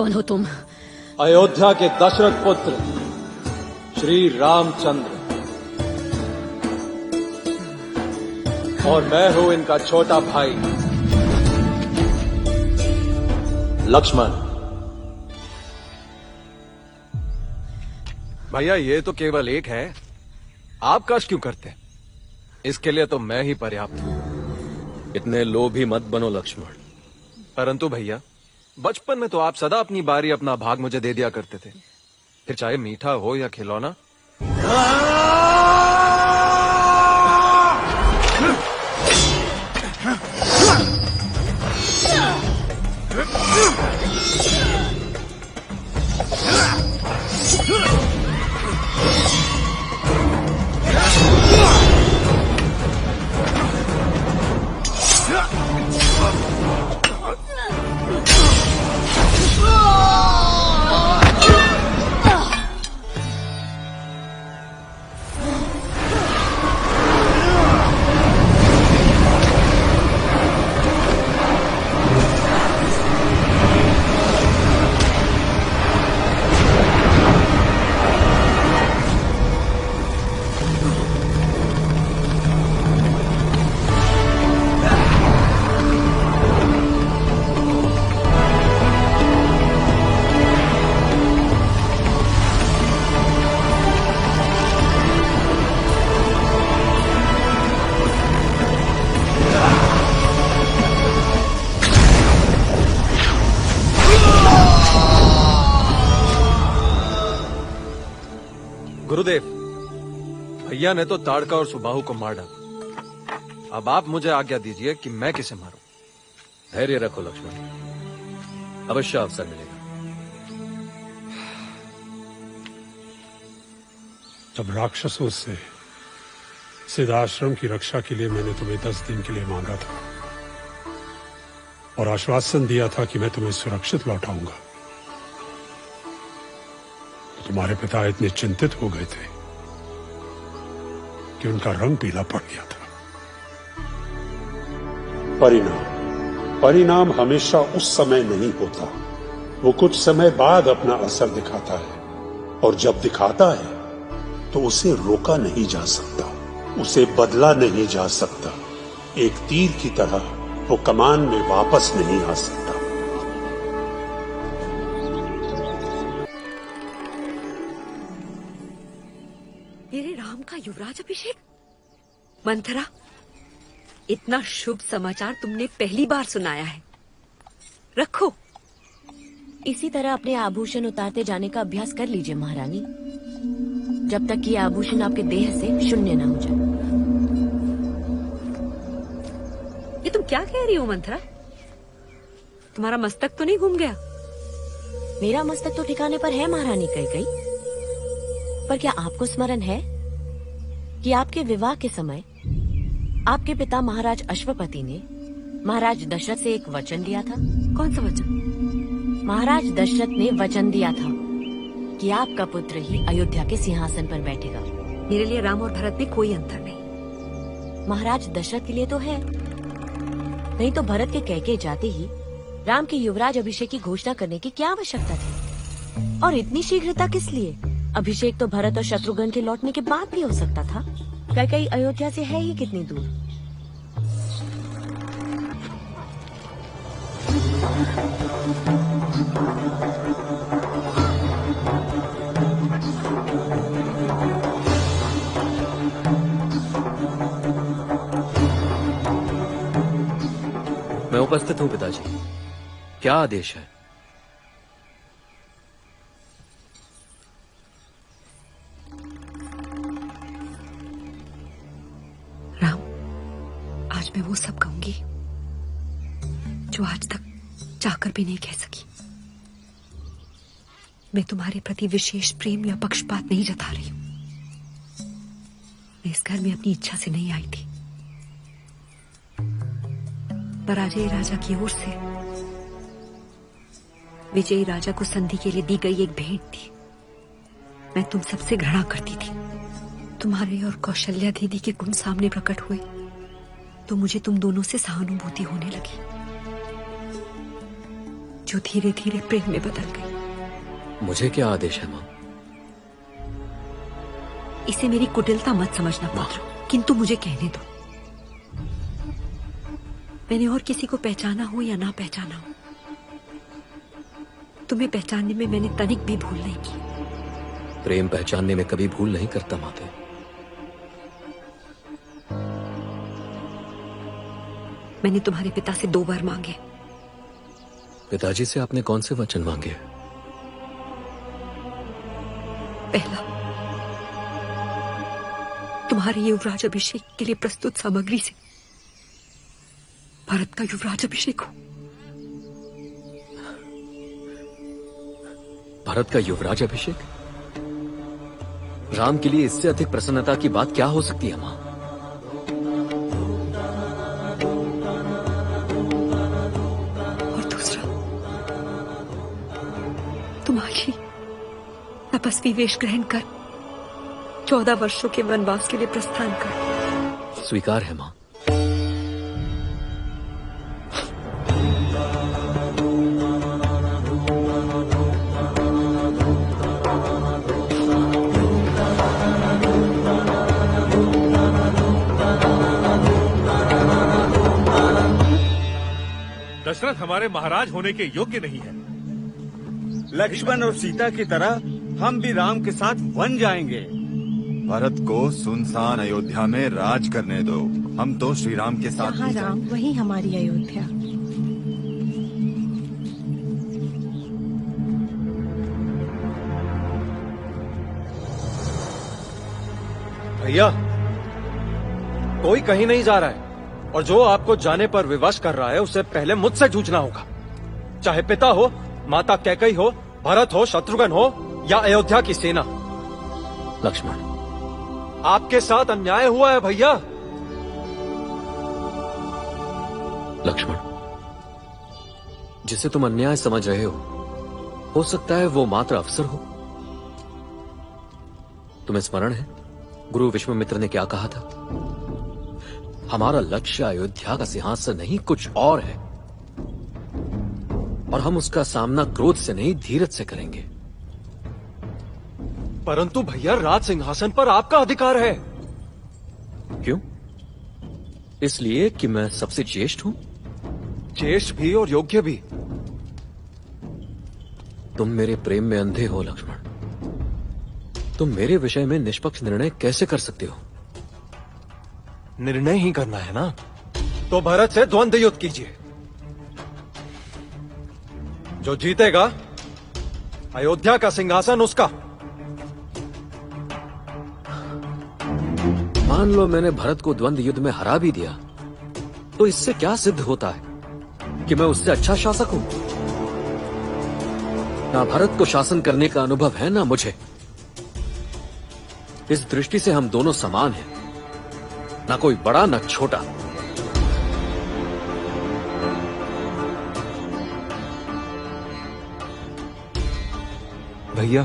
कौन हो तुम? अयोध्या के दशरथ पुत्र श्री रामचंद्र, और मैं हूं इनका छोटा भाई लक्ष्मण। भैया ये तो केवल एक है, आप कष्ट क्यों करते? इसके लिए तो मैं ही पर्याप्त हूं। इतने लोभी मत बनो लक्ष्मण। परंतु भैया, बचपन में तो आप सदा अपनी बारी अपना भाग मुझे दे दिया करते थे, फिर चाहे मीठा हो या खिलौना। गुरुदेव, भैया ने तो ताड़का और सुबाहु को मार डाला। अब आप मुझे आज्ञा दीजिए कि मैं किसे मारूं। धैर्य रखो लक्ष्मण, अवश्य अवसर मिलेगा। जब राक्षसों से सिद्धाश्रम की रक्षा के लिए मैंने तुम्हें 10 दिन के लिए मांगा था और आश्वासन दिया था कि मैं तुम्हें सुरक्षित लौटाऊंगा, तुम्हारे पिता इतने चिंतित हो गए थे कि उनका रंग पीला पड़ गया था। परिणाम हमेशा उस समय नहीं होता, वो कुछ समय बाद अपना असर दिखाता है, और जब दिखाता है तो उसे रोका नहीं जा सकता, उसे बदला नहीं जा सकता। एक तीर की तरह वो कमान में वापस नहीं आ सकता। मेरे राम का युवराज अभिषेक? मंथरा, इतना शुभ समाचार तुमने पहली बार सुनाया है। रखो। इसी तरह अपने आभूषण उतारते जाने का अभ्यास कर लीजिए महारानी, जब तक कि आभूषण आपके देह से शून्य न हो जाए। ये तुम क्या कह रही हो मंथरा? तुम्हारा मस्तक तो नहीं घूम गया? मेरा मस्तक तो ठिकाने पर है महारानी कैकेयी, पर क्या आपको स्मरण है कि आपके विवाह के समय आपके पिता महाराज अश्वपति ने महाराज दशरथ से एक वचन लिया था? कौन सा वचन? महाराज दशरथ ने वचन दिया था कि आपका पुत्र ही अयोध्या के सिंहासन पर बैठेगा। मेरे लिए राम और भरत में कोई अंतर नहीं। महाराज दशरथ के लिए तो है, नहीं तो भरत के कैकेयी जाते ही राम के युवराज अभिषेक की घोषणा करने की क्या आवश्यकता थी? और इतनी शीघ्रता किस लिए? अभिषेक तो भरत और शत्रुघ्न के लौटने के बाद भी हो सकता था। कैकेयी अयोध्या से है ही कितनी दूर। मैं उपस्थित हूं पिताजी, क्या आदेश है? आज मैं वो सब कहूंगी जो आज तक चाहकर भी नहीं कह सकी। मैं तुम्हारे प्रति विशेष प्रेम या पक्षपात नहीं जता रही हूं। मैं इस घर में अपनी इच्छा से नहीं आई थी। पराजय राजा की ओर से विजयी राजा को संधि के लिए दी गई एक भेंट थी। मैं तुम सबसे घृणा करती थी। तुम्हारे और कौशल्या दीदी के गुण सामने प्रकट हुए तो मुझे तुम दोनों से सहानुभूति होने लगी। जो धीरे धीरे प्रेम में बदल गई। मुझे क्या आदेश है माँ? इसे मेरी कुटिलता मत समझना पुत्र, किंतु मुझे कहने दो। मैंने और किसी को पहचाना हो या ना पहचाना हो, तुम्हें पहचानने में मैंने तनिक भी भूल नहीं की। प्रेम पहचानने में कभी भूल नहीं करता माते। मैंने तुम्हारे पिता से 2 बार मांगे। पिताजी से आपने कौन से वचन मांगे? पहला, तुम्हारे युवराज अभिषेक के लिए प्रस्तुत सामग्री से भारत का युवराज अभिषेक हो। भारत का युवराज अभिषेक? राम के लिए इससे अधिक प्रसन्नता की बात क्या हो सकती है मां? और दूसरा, तुम्हारी तपस्वी वेश ग्रहण कर 14 वर्षों के वनवास के लिए प्रस्थान कर। स्वीकार है मां। दशरथ हमारे महाराज होने के योग्य नहीं है। लक्ष्मण और सीता की तरह हम भी राम के साथ वन जाएंगे। भारत को सुनसान अयोध्या में राज करने दो। हम तो श्री राम के साथ जहाँ राम वही हमारी अयोध्या। भैया, कोई कहीं नहीं जा रहा है, और जो आपको जाने पर विवश कर रहा है उसे पहले मुझसे जूझना होगा। चाहे पिता हो, माता कैकेयी हो, भरत हो, शत्रुघ्न हो या अयोध्या की सेना। लक्ष्मण, आपके साथ अन्याय हुआ है भैया। लक्ष्मण, जिसे तुम अन्याय समझ रहे हो सकता है वो मात्र अवसर हो। तुम्हें स्मरण है गुरु विश्वामित्र ने क्या कहा था? हमारा लक्ष्य अयोध्या का सिंहासन नहीं, कुछ और है, और हम उसका सामना क्रोध से नहीं धीरज से करेंगे। परंतु भैया, राज सिंहासन पर आपका अधिकार है। क्यों? इसलिए कि मैं सबसे ज्येष्ठ हूं? ज्येष्ठ भी और योग्य भी। तुम मेरे प्रेम में अंधे हो लक्ष्मण। तुम मेरे विषय में निष्पक्ष निर्णय कैसे कर सकते हो? निर्णय ही करना है ना, तो भरत से द्वंद्व युद्ध कीजिए। जो जीतेगा, अयोध्या का सिंहासन उसका। मान लो मैंने भरत को द्वंद्व युद्ध में हरा भी दिया, तो इससे क्या सिद्ध होता है कि मैं उससे अच्छा शासक हूं? ना भरत को शासन करने का अनुभव है ना मुझे। इस दृष्टि से हम दोनों समान हैं, ना कोई बड़ा ना छोटा। भैया,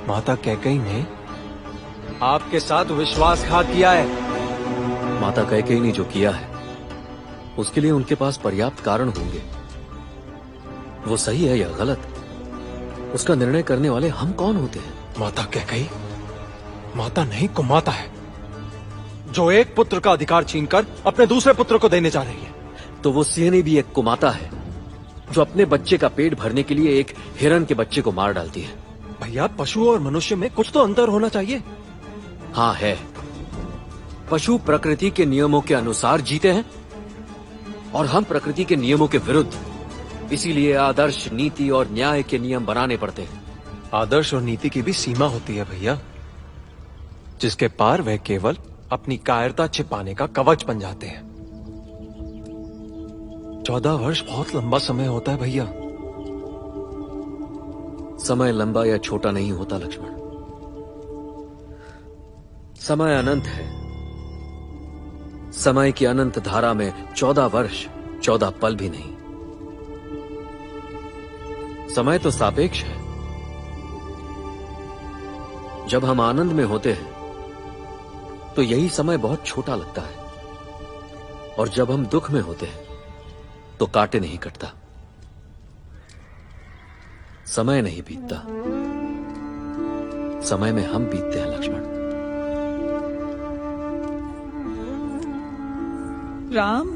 माता कैकेयी ने आपके साथ विश्वासघात किया है। माता कैकेयी ने जो किया है उसके लिए उनके पास पर्याप्त कारण होंगे। वो सही है या गलत, उसका निर्णय करने वाले हम कौन होते हैं? माता कैकेयी माता नहीं, कुमाता है, जो एक पुत्र का अधिकार छीनकर अपने दूसरे पुत्र को देने जा रही है। तो वो सिंहनी भी एक कुमाता है, जो अपने बच्चे का पेट भरने के लिए एक हिरण के बच्चे को मार डालती है। भैया, पशु और मनुष्य में कुछ तो अंतर होना चाहिए। हाँ है। पशु प्रकृति के नियमों के अनुसार जीते हैं और हम प्रकृति के नियमों के विरुद्ध। इसीलिए आदर्श, नीति और न्याय के नियम बनाने पड़ते हैं। आदर्श और नीति की भी सीमा होती है भैया, जिसके पार वह केवल अपनी कायरता छिपाने का कवच बन जाते हैं। 14 वर्ष बहुत लंबा समय होता है भैया। समय लंबा या छोटा नहीं होता लक्ष्मण, समय अनंत है। समय की अनंत धारा में 14 वर्ष 14 पल भी नहीं। समय तो सापेक्ष है। जब हम आनंद में होते हैं तो यही समय बहुत छोटा लगता है, और जब हम दुख में होते हैं तो काटे नहीं कटता। समय नहीं बीतता, समय में हम बीतते हैं लक्ष्मण। राम,